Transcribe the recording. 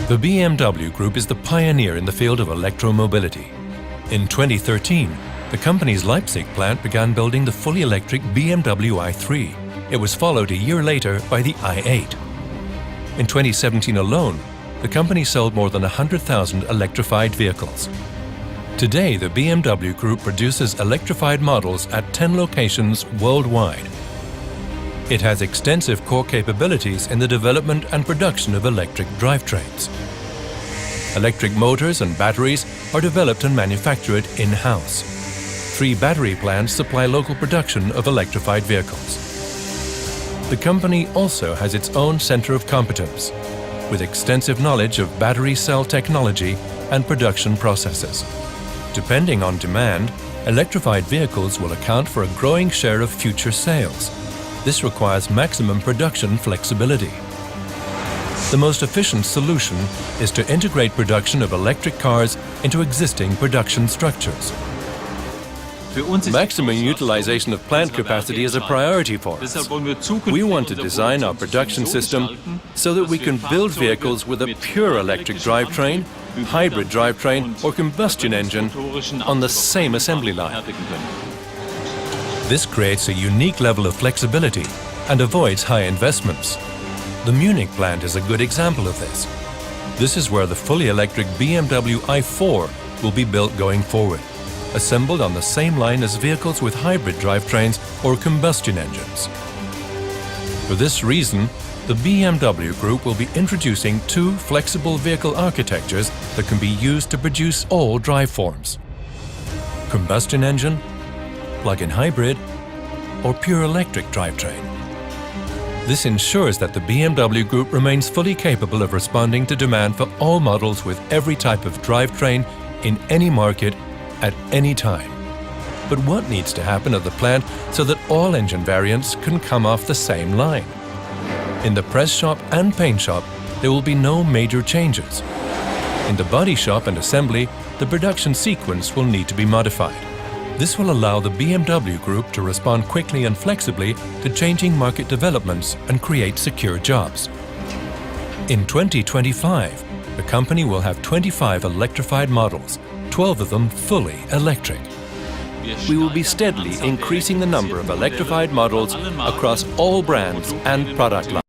The BMW Group is the pioneer in the field of electromobility. In 2013, the company's Leipzig plant began building the fully electric BMW i3. It was followed a year later by the i8. In 2017 alone, the company sold more than 100,000 electrified vehicles. Today, the BMW Group produces electrified models at 10 locations worldwide. It has extensive core capabilities in the development and production of electric drivetrains. Electric motors and batteries are developed and manufactured in-house. 3 battery plants supply local production of electrified vehicles. The company also has its own center of competence, with extensive knowledge of battery cell technology and production processes. Depending on demand, electrified vehicles will account for a growing share of future sales. This requires maximum production flexibility. The most efficient solution is to integrate production of electric cars into existing production structures. Maximum utilization of plant capacity is a priority for us. We want to design our production system so that we can build vehicles with a pure electric drivetrain, hybrid drivetrain or combustion engine on the same assembly line. This creates a unique level of flexibility and avoids high investments. The Munich plant is a good example of this. This is where the fully electric BMW i4 will be built going forward, assembled on the same line as vehicles with hybrid drivetrains or combustion engines. For this reason, the BMW Group will be introducing 2 flexible vehicle architectures that can be used to produce all drive forms: combustion engine, plug-in hybrid, or pure electric drivetrain. This ensures that the BMW Group remains fully capable of responding to demand for all models with every type of drivetrain in any market at any time. But what needs to happen at the plant so that all engine variants can come off the same line? In the press shop and paint shop, there will be no major changes. In the body shop and assembly, the production sequence will need to be modified. This will allow the BMW Group to respond quickly and flexibly to changing market developments and create secure jobs. In 2025, the company will have 25 electrified models, 12 of them fully electric. We will be steadily increasing the number of electrified models across all brands and product lines.